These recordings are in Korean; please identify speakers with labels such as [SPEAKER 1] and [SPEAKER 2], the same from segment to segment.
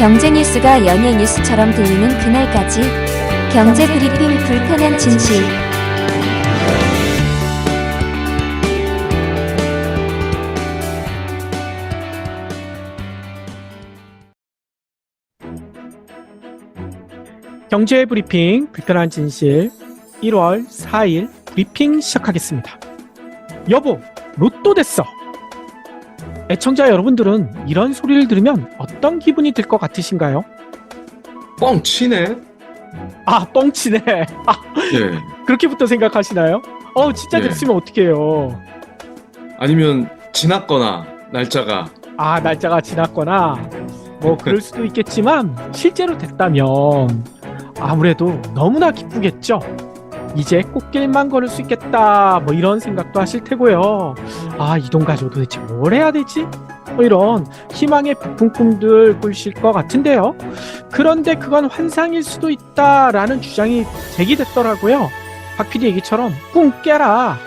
[SPEAKER 1] 경제 뉴스가 연예 뉴스처럼 들리는 그날까지 경제 브리핑 불편한 진실.
[SPEAKER 2] 경제 브리핑 불편한 진실 1월 4일 브리핑 시작하겠습니다. 여보, 로또 됐어. 애청자 여러분들은 이런 소리를 들으면 어떤 기분이 들 것 같으신가요?
[SPEAKER 3] 뻥치네?
[SPEAKER 2] 아, 뻥치네. 아,
[SPEAKER 3] 예.
[SPEAKER 2] 그렇게부터 생각하시나요? 진짜
[SPEAKER 3] 예.
[SPEAKER 2] 됐으면 어떡해요.
[SPEAKER 3] 아니면 지났거나 날짜가.
[SPEAKER 2] 아, 날짜가 지났거나 뭐 그럴 수도 있겠지만 실제로 됐다면 아무래도 너무나 기쁘겠죠. 이제 꽃길만 걸을 수 있겠다, 뭐 이런 생각도 하실 테고요. 아, 이 돈 가지고 도대체 뭘 해야 되지? 뭐 이런 희망의 부푼 꿈들 꾸실 것 같은데요. 그런데 그건 환상일 수도 있다라는 주장이 제기됐더라고요. 박 PD 얘기처럼 꿈 깨라.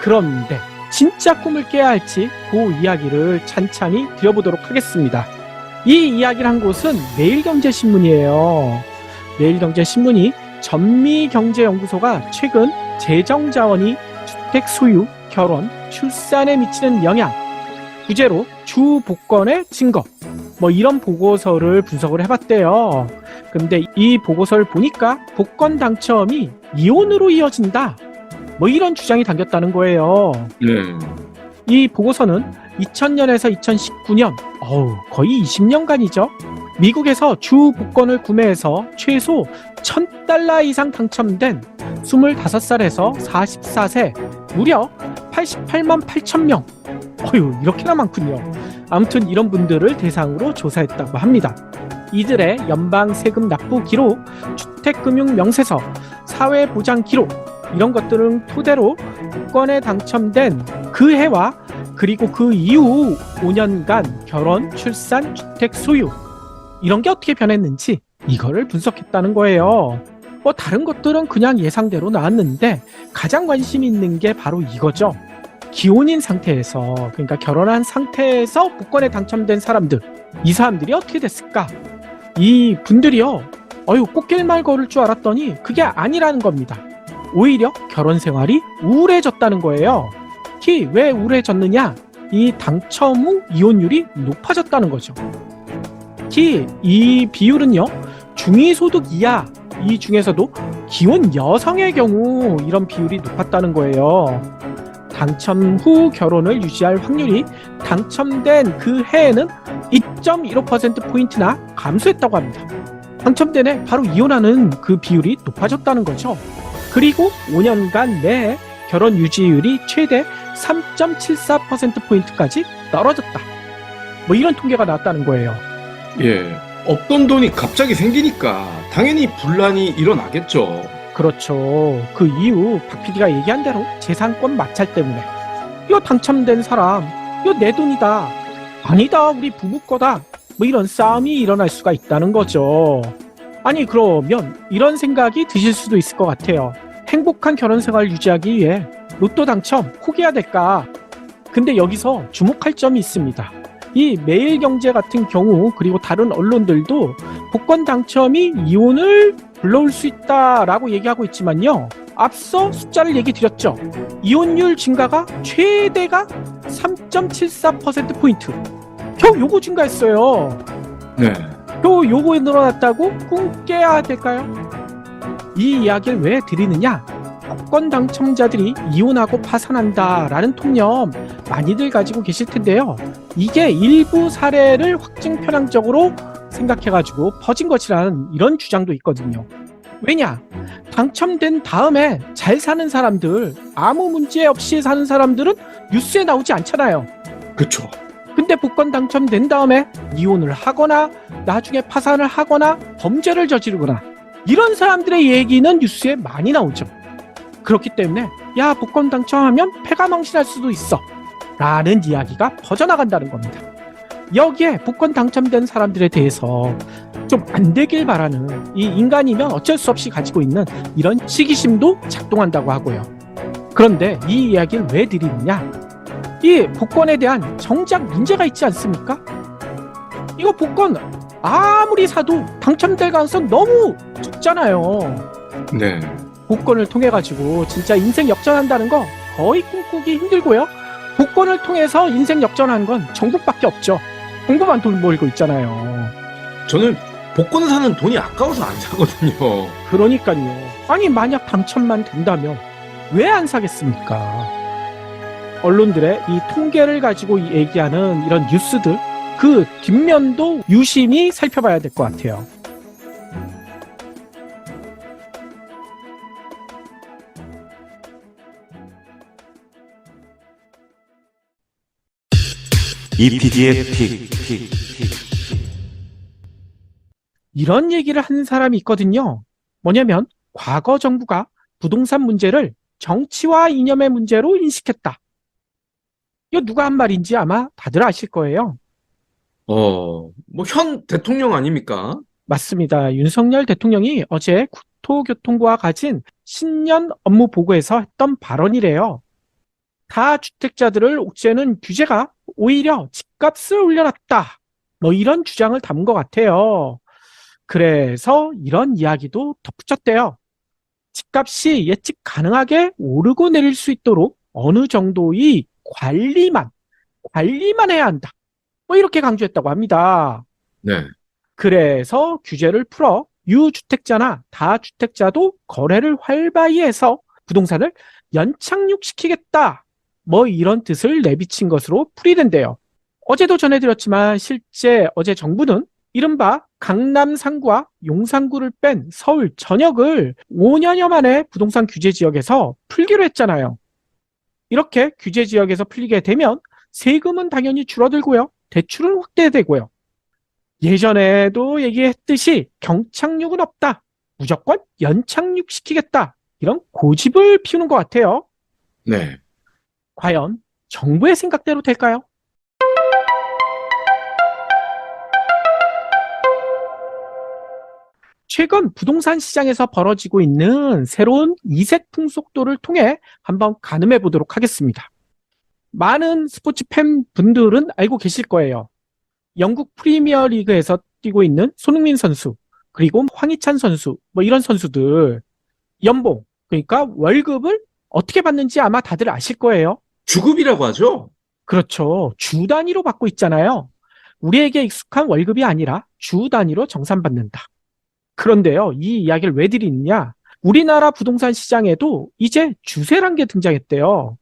[SPEAKER 2] 그런데 진짜 꿈을 깨야 할지 그 이야기를 찬찬히 드려보도록 하겠습니다. 이 이야기를 한 곳은 매일경제신문이에요. 매일경제신문이 전미경제연구소가 최근 재정자원이 주택 소유, 결혼, 출산에 미치는 영향 주제로 주 복권의 증거 뭐 이런 보고서를 분석을 해봤대요. 근데 이 보고서를 보니까 복권 당첨이 이혼으로 이어진다, 뭐 이런 주장이 담겼다는 거예요.
[SPEAKER 3] 네.
[SPEAKER 2] 이 보고서는 2000년에서 2019년, 거의 20년간이죠. 미국에서 주 복권을 구매해서 최소 $1,000 이상 당첨된 25살에서 44세 무려 88만 8천 명. 이렇게나 많군요. 아무튼 이런 분들을 대상으로 조사했다고 합니다. 이들의 연방 세금 납부 기록, 주택금융 명세서, 사회보장 기록 이런 것들은 토대로 복권에 당첨된 그 해와 그리고 그 이후 5년간 결혼, 출산, 주택 소유 이런 게 어떻게 변했는지 이거를 분석했다는 거예요. 다른 것들은 그냥 예상대로 나왔는데 가장 관심 있는 게 바로 이거죠. 기혼인 상태에서, 그러니까 결혼한 상태에서 복권에 당첨된 사람들, 이 사람들이 어떻게 됐을까? 이 분들이요, 꽃길만 걸을 줄 알았더니 그게 아니라는 겁니다. 오히려 결혼 생활이 우울해졌다는 거예요. 특히 왜 우울해졌느냐? 이 당첨 후 이혼율이 높아졌다는 거죠. 특히 이 비율은요, 중위소득 이하 이 중에서도 기혼 여성의 경우 이런 비율이 높았다는 거예요. 당첨 후 결혼을 유지할 확률이 당첨된 그 해에는 2.15%포인트나 감소했다고 합니다. 당첨된 해 바로 이혼하는 그 비율이 높아졌다는 거죠. 그리고 5년간 내에 결혼 유지율이 최대 3.74%포인트까지 떨어졌다, 뭐 이런 통계가 나왔다는 거예요.
[SPEAKER 3] 예. 없던 돈이 갑자기 생기니까 당연히 분란이 일어나겠죠.
[SPEAKER 2] 그렇죠. 그 이후 박 PD가 얘기한 대로 재산권 마찰 때문에 이거 당첨된 사람, 이거 내 돈이다, 아니다, 우리 부부 거다, 뭐 이런 싸움이 일어날 수가 있다는 거죠. 아니, 그러면 이런 생각이 드실 수도 있을 것 같아요. 행복한 결혼 생활을 유지하기 위해 로또 당첨 포기해야 될까? 근데 여기서 주목할 점이 있습니다. 이 매일경제 같은 경우 그리고 다른 언론들도 복권 당첨이 이혼을 불러올 수 있다라고 얘기하고 있지만요, 앞서 숫자를 얘기 드렸죠. 이혼율 증가가 최대가 3.74%포인트. 겨우 요거 증가했어요.
[SPEAKER 3] 네.
[SPEAKER 2] 겨우 요거에 늘어났다고 꿈 깨야 될까요? 이 이야기를 왜 드리느냐? 복권 당첨자들이 이혼하고 파산한다라는 통념 많이들 가지고 계실 텐데요. 이게 일부 사례를 확증 편향적으로 생각해가지고 퍼진 것이라는 이런 주장도 있거든요. 왜냐? 당첨된 다음에 잘 사는 사람들, 아무 문제 없이 사는 사람들은 뉴스에 나오지 않잖아요.
[SPEAKER 3] 그쵸.
[SPEAKER 2] 근데 복권 당첨된 다음에 이혼을 하거나 나중에 파산을 하거나 범죄를 저지르거나 이런 사람들의 얘기는 뉴스에 많이 나오죠. 그렇기 때문에 야, 복권 당첨하면 패가 망신할 수도 있어 라는 이야기가 퍼져나간다는 겁니다. 여기에 복권 당첨된 사람들에 대해서 좀 안 되길 바라는, 이 인간이면 어쩔 수 없이 가지고 있는 이런 시기심도 작동한다고 하고요. 그런데 이 이야기를 왜 드리느냐? 이 복권에 대한 정작 문제가 있지 않습니까? 이거 복권 아무리 사도 당첨될 가능성 너무 적잖아요.
[SPEAKER 3] 네.
[SPEAKER 2] 복권을 통해 가지고 진짜 인생 역전한다는 거 거의 꿈꾸기 힘들고요. 복권을 통해서 인생 역전하는 건 정부밖에 없죠. 정부만 돈 벌고 있잖아요.
[SPEAKER 3] 저는 복권 사는 돈이 아까워서 안 사거든요.
[SPEAKER 2] 그러니까요. 아니 만약 당첨만 된다면 왜 안 사겠습니까? 언론들의 이 통계를 가지고 얘기하는 이런 뉴스들 그 뒷면도 유심히 살펴봐야 될 것 같아요.
[SPEAKER 4] EPD의 픽.
[SPEAKER 2] 이런 얘기를 하는 사람이 있거든요. 뭐냐면 과거 정부가 부동산 문제를 정치와 이념의 문제로 인식했다. 이거 누가 한 말인지 아마 다들 아실 거예요.
[SPEAKER 3] 뭐 현 대통령 아닙니까?
[SPEAKER 2] 맞습니다. 윤석열 대통령이 어제 국토교통부와 가진 신년 업무 보고에서 했던 발언이래요. 다주택자들을 옥죄는 규제가 오히려 집값을 올려놨다. 뭐 이런 주장을 담은 것 같아요. 그래서 이런 이야기도 덧붙였대요. 집값이 예측 가능하게 오르고 내릴 수 있도록 어느 정도의 관리만 해야 한다. 뭐 이렇게 강조했다고 합니다.
[SPEAKER 3] 네.
[SPEAKER 2] 그래서 규제를 풀어 유주택자나 다주택자도 거래를 활발히 해서 부동산을 연착륙시키겠다. 뭐 이런 뜻을 내비친 것으로 풀이된대요. 어제도 전해드렸지만 실제 어제 정부는 이른바 강남 상구와 용산구를 뺀 서울 전역을 5년여 만에 부동산 규제 지역에서 풀기로 했잖아요. 이렇게 규제 지역에서 풀리게 되면 세금은 당연히 줄어들고요. 대출은 확대되고요. 예전에도 얘기했듯이 경착륙은 없다. 무조건 연착륙시키겠다. 이런 고집을 피우는 것 같아요.
[SPEAKER 3] 네.
[SPEAKER 2] 과연 정부의 생각대로 될까요? 최근 부동산 시장에서 벌어지고 있는 새로운 이색 풍속도를 통해 한번 가늠해 보도록 하겠습니다. 많은 스포츠 팬분들은 알고 계실 거예요. 영국 프리미어 리그에서 뛰고 있는 손흥민 선수, 그리고 황희찬 선수, 뭐 이런 선수들 연봉, 그러니까 월급을 어떻게 받는지 아마 다들 아실 거예요.
[SPEAKER 3] 주급이라고 하죠?
[SPEAKER 2] 그렇죠. 주 단위로 받고 있잖아요. 우리에게 익숙한 월급이 아니라 주 단위로 정산받는다. 그런데요, 이 이야기를 왜 드리느냐? 우리나라 부동산 시장에도 이제 주세란 게 등장했대요.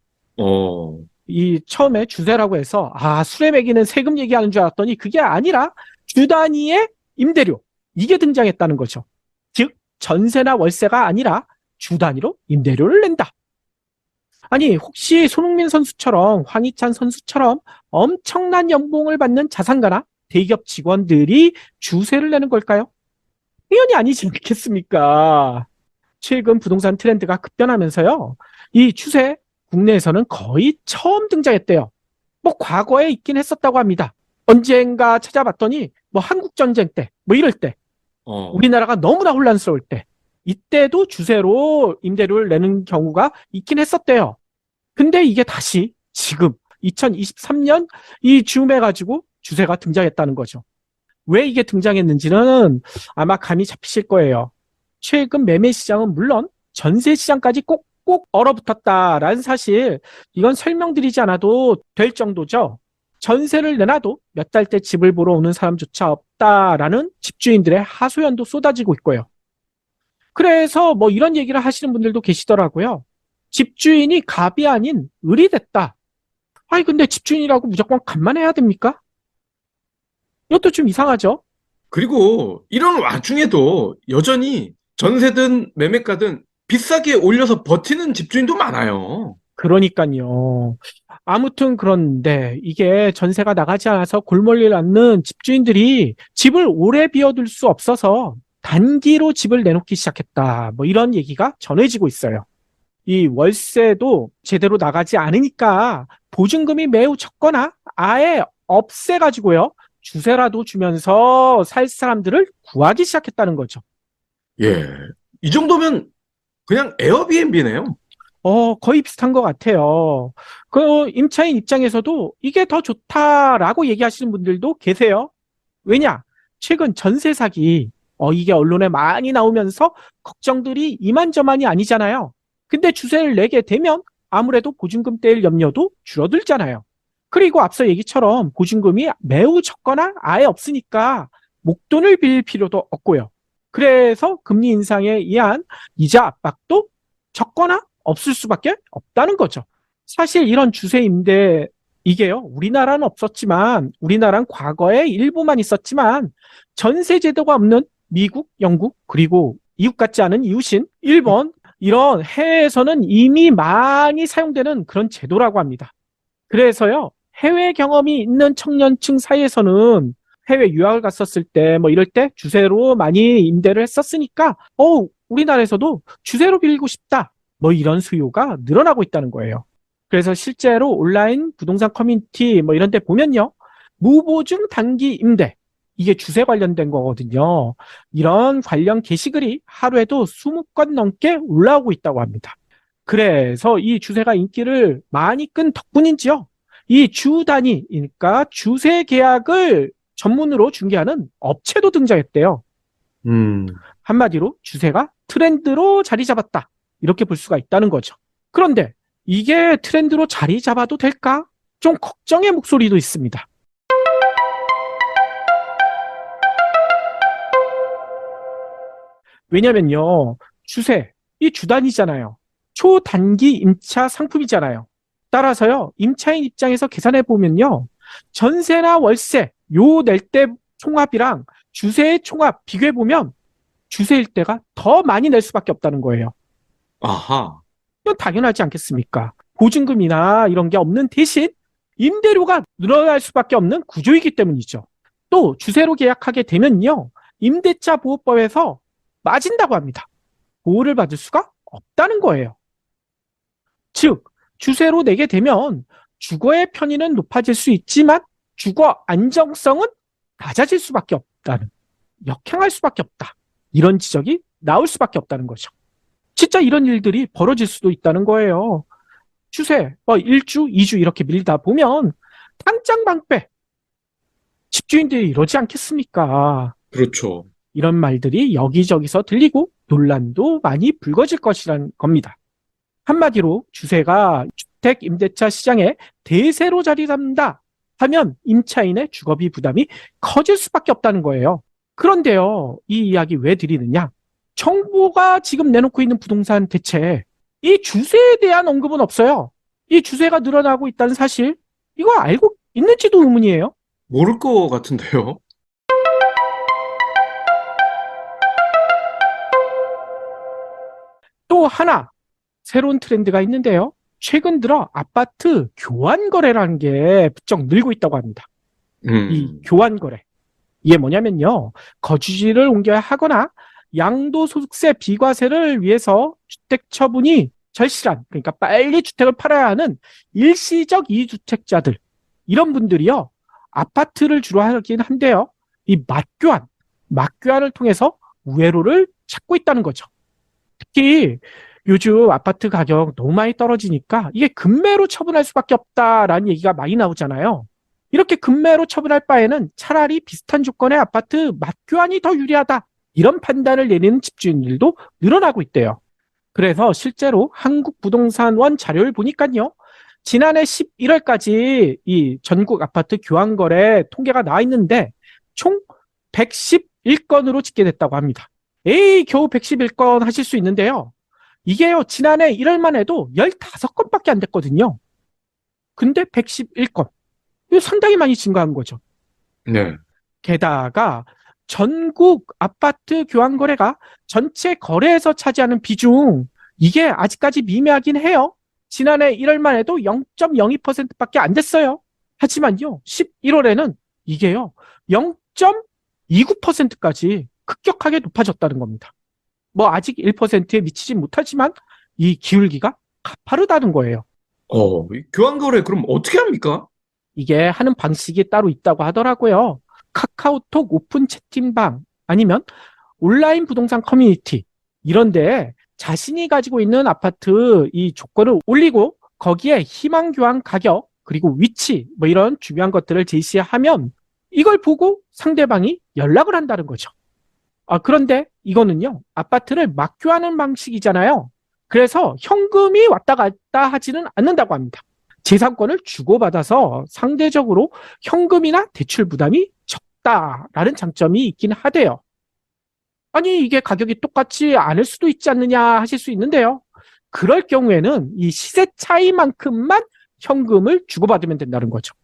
[SPEAKER 2] 이 처음에 주세라고 해서 술에 매기는 세금 얘기하는 줄 알았더니 그게 아니라 주 단위의 임대료, 이게 등장했다는 거죠. 즉 전세나 월세가 아니라 주 단위로 임대료를 낸다. 아니 혹시 손흥민 선수처럼 황희찬 선수처럼 엄청난 연봉을 받는 자산가나 대기업 직원들이 주세를 내는 걸까요? 당연히 아니지 않겠습니까? 최근 부동산 트렌드가 급변하면서요. 이 추세 국내에서는 거의 처음 등장했대요. 뭐 과거에 있긴 했었다고 합니다. 언젠가 찾아봤더니 뭐 한국전쟁 때, 뭐 이럴 때, 우리나라가 너무나 혼란스러울 때, 이때도 주세로 임대료를 내는 경우가 있긴 했었대요. 근데 이게 다시 지금 2023년 이 즈음에 가지고 주세가 등장했다는 거죠. 왜 이게 등장했는지는 아마 감이 잡히실 거예요. 최근 매매 시장은 물론 전세 시장까지 꼭꼭 얼어붙었다라는 사실, 이건 설명드리지 않아도 될 정도죠. 전세를 내놔도 몇 달째 집을 보러 오는 사람조차 없다라는 집주인들의 하소연도 쏟아지고 있고요. 그래서 뭐 이런 얘기를 하시는 분들도 계시더라고요. 집주인이 갑이 아닌 을이 됐다. 아니 근데 집주인이라고 무조건 갑만 해야 됩니까? 이것도 좀 이상하죠?
[SPEAKER 3] 그리고 이런 와중에도 여전히 전세든 매매가든 비싸게 올려서 버티는 집주인도 많아요.
[SPEAKER 2] 그러니까요. 아무튼 그런데 이게 전세가 나가지 않아서 골몰리를 앓는 집주인들이 집을 오래 비워둘 수 없어서 단기로 집을 내놓기 시작했다. 뭐 이런 얘기가 전해지고 있어요. 이 월세도 제대로 나가지 않으니까 보증금이 매우 적거나 아예 없애가지고요. 주세라도 주면서 살 사람들을 구하기 시작했다는 거죠.
[SPEAKER 3] 예. 이 정도면 그냥 에어비앤비네요.
[SPEAKER 2] 거의 비슷한 것 같아요. 그 임차인 입장에서도 이게 더 좋다라고 얘기하시는 분들도 계세요. 왜냐? 최근 전세 사기, 이게 언론에 많이 나오면서 걱정들이 이만저만이 아니잖아요. 근데 주세를 내게 되면 아무래도 보증금 떼일 염려도 줄어들잖아요. 그리고 앞서 얘기처럼 보증금이 매우 적거나 아예 없으니까 목돈을 빌릴 필요도 없고요. 그래서 금리 인상에 의한 이자 압박도 적거나 없을 수밖에 없다는 거죠. 사실 이런 주세 임대 이게요, 우리나라는 없었지만, 우리나라는 과거에 일부만 있었지만 전세 제도가 없는 미국, 영국, 그리고 이웃 같지 않은 이웃인 일본, 이런 해외에서는 이미 많이 사용되는 그런 제도라고 합니다. 그래서요, 해외 경험이 있는 청년층 사이에서는 해외 유학을 갔었을 때, 뭐 이럴 때 주세로 많이 임대를 했었으니까, 우리나라에서도 주세로 빌리고 싶다. 뭐 이런 수요가 늘어나고 있다는 거예요. 그래서 실제로 온라인 부동산 커뮤니티 뭐 이런 데 보면요, 무보증 단기 임대, 이게 주세 관련된 거거든요. 이런 관련 게시글이 하루에도 20건 넘게 올라오고 있다고 합니다. 그래서 이 주세가 인기를 많이 끈 덕분인지요, 이 주 단위, 그러니까 주세 계약을 전문으로 중개하는 업체도 등장했대요. 한마디로 주세가 트렌드로 자리 잡았다, 이렇게 볼 수가 있다는 거죠. 그런데 이게 트렌드로 자리 잡아도 될까? 좀 걱정의 목소리도 있습니다. 왜냐면요, 주세, 이 주단위잖아요. 초단기 임차 상품이잖아요. 따라서요, 임차인 입장에서 계산해 보면요, 전세나 월세, 요 낼 때 총합이랑 주세의 총합 비교해 보면 주세일 때가 더 많이 낼 수밖에 없다는 거예요.
[SPEAKER 3] 아하.
[SPEAKER 2] 이건 당연하지 않겠습니까? 보증금이나 이런 게 없는 대신 임대료가 늘어날 수밖에 없는 구조이기 때문이죠. 또 주세로 계약하게 되면요, 임대차 보호법에서 빠진다고 합니다. 보호를 받을 수가 없다는 거예요. 즉, 주세로 내게 되면 주거의 편의는 높아질 수 있지만 주거 안정성은 낮아질 수밖에 없다는, 역행할 수밖에 없다, 이런 지적이 나올 수밖에 없다는 거죠. 진짜 이런 일들이 벌어질 수도 있다는 거예요. 주세, 1주, 2주 이렇게 밀다 보면 당장 방패. 집주인들이 이러지 않겠습니까?
[SPEAKER 3] 그렇죠.
[SPEAKER 2] 이런 말들이 여기저기서 들리고 논란도 많이 불거질 것이라는 겁니다. 한마디로 주세가 주택 임대차 시장에 대세로 자리 잡는다 하면 임차인의 주거비 부담이 커질 수밖에 없다는 거예요. 그런데요, 이 이야기 왜 드리느냐? 정부가 지금 내놓고 있는 부동산 대책, 이 주세에 대한 언급은 없어요. 이 주세가 늘어나고 있다는 사실, 이거 알고 있는지도 의문이에요.
[SPEAKER 3] 모를 것 같은데요.
[SPEAKER 2] 또 하나 새로운 트렌드가 있는데요. 최근 들어 아파트 교환 거래라는 게 부쩍 늘고 있다고 합니다. 이 교환 거래, 이게 뭐냐면요, 거주지를 옮겨야 하거나 양도소득세 비과세를 위해서 주택 처분이 절실한, 그러니까 빨리 주택을 팔아야 하는 일시적 이주택자들, 이런 분들이요, 아파트를 주로 하긴 한데요, 이 맞교환을 통해서 우회로를 찾고 있다는 거죠. 특히 요즘 아파트 가격 너무 많이 떨어지니까 이게 급매로 처분할 수밖에 없다라는 얘기가 많이 나오잖아요. 이렇게 급매로 처분할 바에는 차라리 비슷한 조건의 아파트 맞교환이 더 유리하다, 이런 판단을 내리는 집주인들도 늘어나고 있대요. 그래서 실제로 한국부동산원 자료를 보니까요, 지난해 11월까지 이 전국 아파트 교환 거래 통계가 나와 있는데 총 111건으로 집계됐다고 합니다. 겨우 111건 하실 수 있는데요, 이게요, 지난해 1월만 해도 15건밖에 안 됐거든요. 근데 111건. 이거 상당히 많이 증가한 거죠.
[SPEAKER 3] 네.
[SPEAKER 2] 게다가 전국 아파트 교환 거래가 전체 거래에서 차지하는 비중, 이게 아직까지 미미하긴 해요. 지난해 1월만 해도 0.02%밖에 안 됐어요. 하지만요, 11월에는 이게요, 0.29%까지 급격하게 높아졌다는 겁니다. 아직 1%에 미치지 못하지만 이 기울기가 가파르다는 거예요.
[SPEAKER 3] 이 교환거래 그럼 어떻게 합니까?
[SPEAKER 2] 이게 하는 방식이 따로 있다고 하더라고요. 카카오톡 오픈 채팅방 아니면 온라인 부동산 커뮤니티, 이런데 자신이 가지고 있는 아파트 이 조건을 올리고 거기에 희망 교환 가격, 그리고 위치, 이런 중요한 것들을 제시하면 이걸 보고 상대방이 연락을 한다는 거죠. 그런데 이거는요, 아파트를 막교하는 방식이잖아요. 그래서 현금이 왔다 갔다 하지는 않는다고 합니다. 재산권을 주고받아서 상대적으로 현금이나 대출 부담이 적다라는 장점이 있긴 하대요. 아니, 이게 가격이 똑같지 않을 수도 있지 않느냐 하실 수 있는데요. 그럴 경우에는 이 시세 차이만큼만 현금을 주고받으면 된다는 거죠.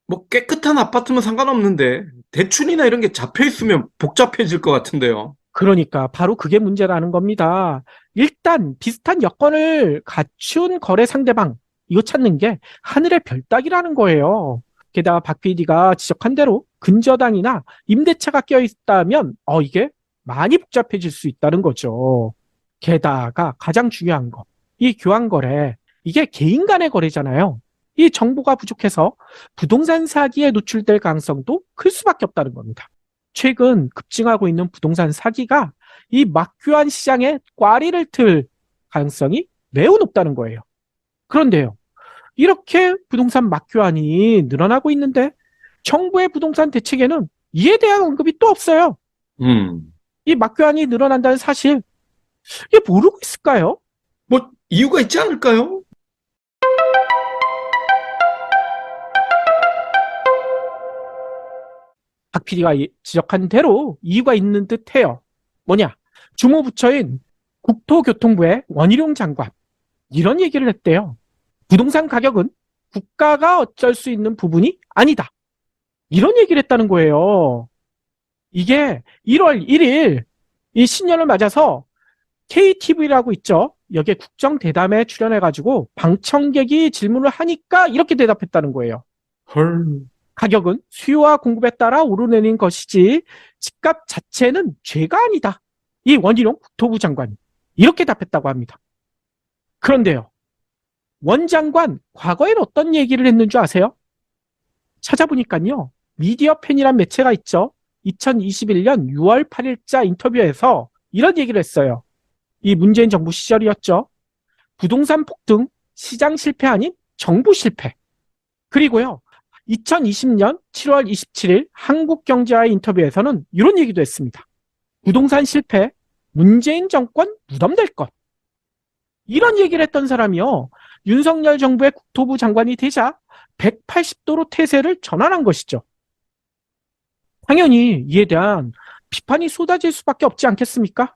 [SPEAKER 3] 뭐 깨끗한 아파트면 상관없는데 대출이나 이런 게 잡혀 있으면 복잡해질 것 같은데요.
[SPEAKER 2] 그러니까 바로 그게 문제라는 겁니다. 일단 비슷한 여건을 갖춘 거래 상대방, 이거 찾는 게 하늘의 별 따기라는 거예요. 게다가 박 PD가 지적한 대로 근저당이나 임대차가 껴있다면 이게 많이 복잡해질 수 있다는 거죠. 게다가 가장 중요한 거, 이 교환거래, 이게 개인 간의 거래잖아요. 이 정보가 부족해서 부동산 사기에 노출될 가능성도 클 수밖에 없다는 겁니다. 최근 급증하고 있는 부동산 사기가 이 막교환 시장에 꽈리를 틀 가능성이 매우 높다는 거예요. 그런데요, 이렇게 부동산 막교환이 늘어나고 있는데 정부의 부동산 대책에는 이에 대한 언급이 또 없어요. 이 막교환이 늘어난다는 사실, 이게 모르고 있을까요?
[SPEAKER 3] 뭐 이유가 있지 않을까요?
[SPEAKER 2] 박 PD가 지적한 대로 이유가 있는 듯해요. 뭐냐? 주무부처인 국토교통부의 원희룡 장관, 이런 얘기를 했대요. 부동산 가격은 국가가 어쩔 수 있는 부분이 아니다. 이런 얘기를 했다는 거예요. 이게 1월 1일 이 신년을 맞아서 KTV라고 있죠. 여기에 국정대담에 출연해가지고 방청객이 질문을 하니까 이렇게 대답했다는 거예요.
[SPEAKER 3] 헐.
[SPEAKER 2] 가격은 수요와 공급에 따라 오르내린 것이지 집값 자체는 죄가 아니다. 이 원희룡 국토부 장관이 이렇게 답했다고 합니다. 그런데요, 원 장관 과거엔 어떤 얘기를 했는 줄 아세요? 찾아보니까요, 미디어팬이란 매체가 있죠. 2021년 6월 8일자 인터뷰에서 이런 얘기를 했어요. 이 문재인 정부 시절이었죠. 부동산 폭등, 시장 실패 아닌 정부 실패. 그리고요, 2020년 7월 27일 한국경제와의 인터뷰에서는 이런 얘기도 했습니다. 부동산 실패, 문재인 정권 무덤될 것. 이런 얘기를 했던 사람이요, 윤석열 정부의 국토부 장관이 되자 180도로 태세를 전환한 것이죠. 당연히 이에 대한 비판이 쏟아질 수밖에 없지 않겠습니까?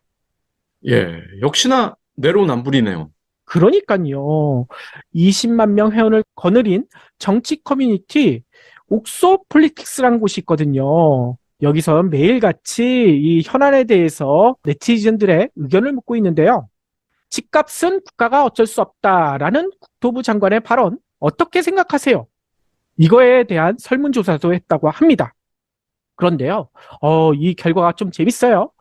[SPEAKER 3] 예, 역시나 내로남불이네요.
[SPEAKER 2] 그러니까요. 20만 명 회원을 거느린 정치 커뮤니티 옥소 폴리틱스라는 곳이 있거든요. 여기서 매일같이 이 현안에 대해서 네티즌들의 의견을 묻고 있는데요. 집값은 국가가 어쩔 수 없다라는 국토부 장관의 발언, 어떻게 생각하세요? 이거에 대한 설문조사도 했다고 합니다. 그런데요, 이 결과가 좀 재밌어요.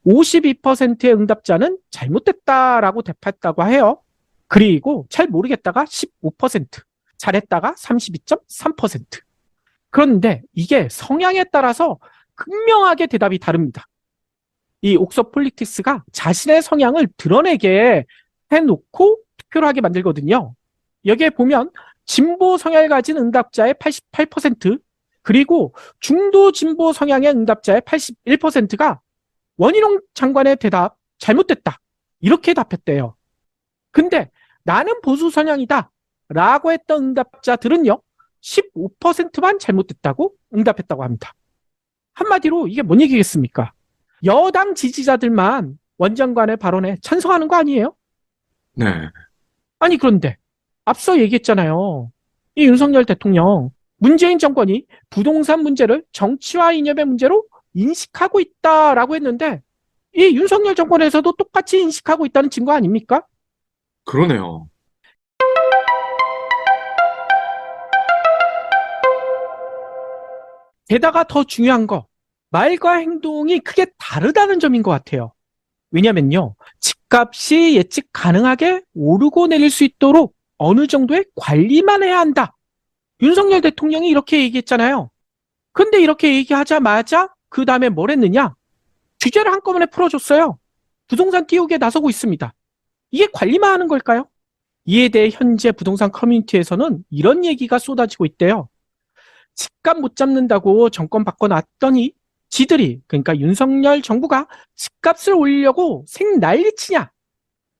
[SPEAKER 2] 52%의 응답자는 잘못됐다라고 답했다고 해요. 그리고 잘 모르겠다가 15%, 잘했다가 32.3%. 그런데 이게 성향에 따라서 극명하게 대답이 다릅니다. 이 옥서 폴리틱스가 자신의 성향을 드러내게 해놓고 투표를 하게 만들거든요. 여기에 보면 진보 성향을 가진 응답자의 88%, 그리고 중도 진보 성향의 응답자의 81%가 원희룡 장관의 대답 잘못됐다, 이렇게 답했대요. 근데 나는 보수 성향이다 라고 했던 응답자들은요, 15%만 잘못됐다고 응답했다고 합니다. 한마디로 이게 뭔 얘기겠습니까? 여당 지지자들만 원 장관의 발언에 찬성하는 거 아니에요?
[SPEAKER 3] 네.
[SPEAKER 2] 아니, 그런데 앞서 얘기했잖아요. 이 윤석열 대통령, 문재인 정권이 부동산 문제를 정치와 이념의 문제로 인식하고 있다라고 했는데, 이 윤석열 정권에서도 똑같이 인식하고 있다는 증거 아닙니까?
[SPEAKER 3] 그러네요.
[SPEAKER 2] 게다가 더 중요한 거, 말과 행동이 크게 다르다는 점인 것 같아요. 왜냐면요, 집값이 예측 가능하게 오르고 내릴 수 있도록 어느 정도의 관리만 해야 한다. 윤석열 대통령이 이렇게 얘기했잖아요. 근데 이렇게 얘기하자마자 그 다음에 뭘 했느냐? 규제를 한꺼번에 풀어줬어요. 부동산 띄우기에 나서고 있습니다. 이게 관리만 하는 걸까요? 이에 대해 현재 부동산 커뮤니티에서는 이런 얘기가 쏟아지고 있대요. 집값 못 잡는다고 정권 바꿔놨더니 지들이, 그러니까 윤석열 정부가 집값을 올리려고 생난리치냐.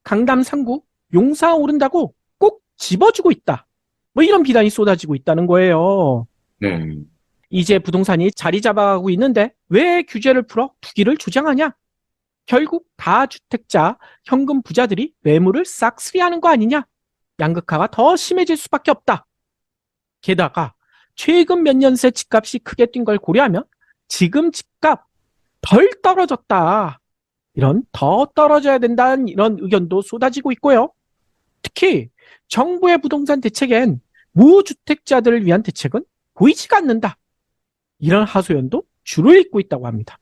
[SPEAKER 2] 강남 3구 용사 오른다고 꼭 집어주고 있다. 뭐 이런 비난이 쏟아지고 있다는 거예요.
[SPEAKER 3] 네.
[SPEAKER 2] 이제 부동산이 자리 잡아가고 있는데 왜 규제를 풀어 투기를 주장하냐? 결국 다주택자, 현금 부자들이 매물을 싹쓸이하는 거 아니냐? 양극화가 더 심해질 수밖에 없다. 게다가 최근 몇 년 새 집값이 크게 뛴 걸 고려하면 지금 집값 덜 떨어졌다. 이런 더 떨어져야 된다는 이런 의견도 쏟아지고 있고요. 특히 정부의 부동산 대책엔 무주택자들을 위한 대책은 보이지가 않는다. 이런 하소연도 줄을 잇고 있다고 합니다.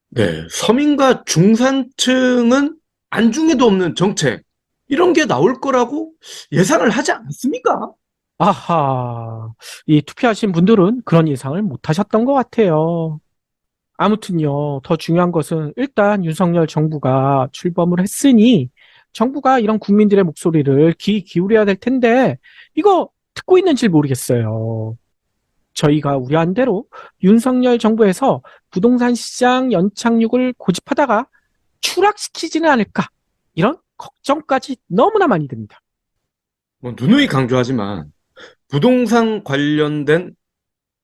[SPEAKER 3] 네, 서민과 중산층은 안중에도 없는 정책, 이런 게 나올 거라고 예상을 하지 않았습니까?
[SPEAKER 2] 아하, 이 투표하신 분들은 그런 예상을 못 하셨던 것 같아요. 아무튼요, 더 중요한 것은 일단 윤석열 정부가 출범을 했으니 정부가 이런 국민들의 목소리를 귀 기울여야 될 텐데 이거 듣고 있는지 모르겠어요. 저희가 우려한 대로 윤석열 정부에서 부동산 시장 연착륙을 고집하다가 추락시키지는 않을까 이런 걱정까지 너무나 많이 듭니다.
[SPEAKER 3] 뭐 누누이 강조하지만 부동산 관련된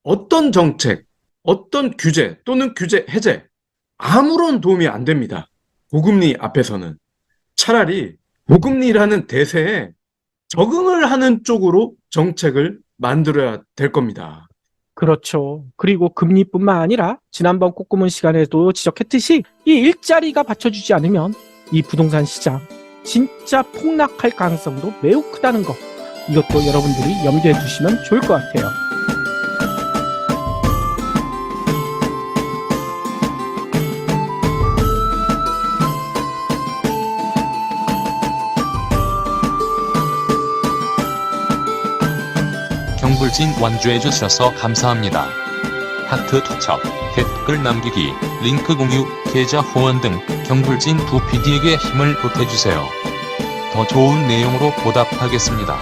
[SPEAKER 3] 어떤 정책, 어떤 규제 또는 규제 해제 아무런 도움이 안 됩니다. 고금리 앞에서는 차라리 고금리라는 대세에 적응을 하는 쪽으로 정책을 만들어야 될 겁니다.
[SPEAKER 2] 그렇죠. 그리고 금리뿐만 아니라 지난번 꽃고문 시간에도 지적했듯이 이 일자리가 받쳐주지 않으면 이 부동산 시장 진짜 폭락할 가능성도 매우 크다는 거. 이것도 여러분들이 염두에 두시면 좋을 것 같아요.
[SPEAKER 5] 경불진 완주해 주셔서 감사합니다. 하트 투척, 댓글 남기기, 링크 공유, 계좌 후원 등 경불진 두 PD에게 힘을 보태주세요. 더 좋은 내용으로 보답하겠습니다.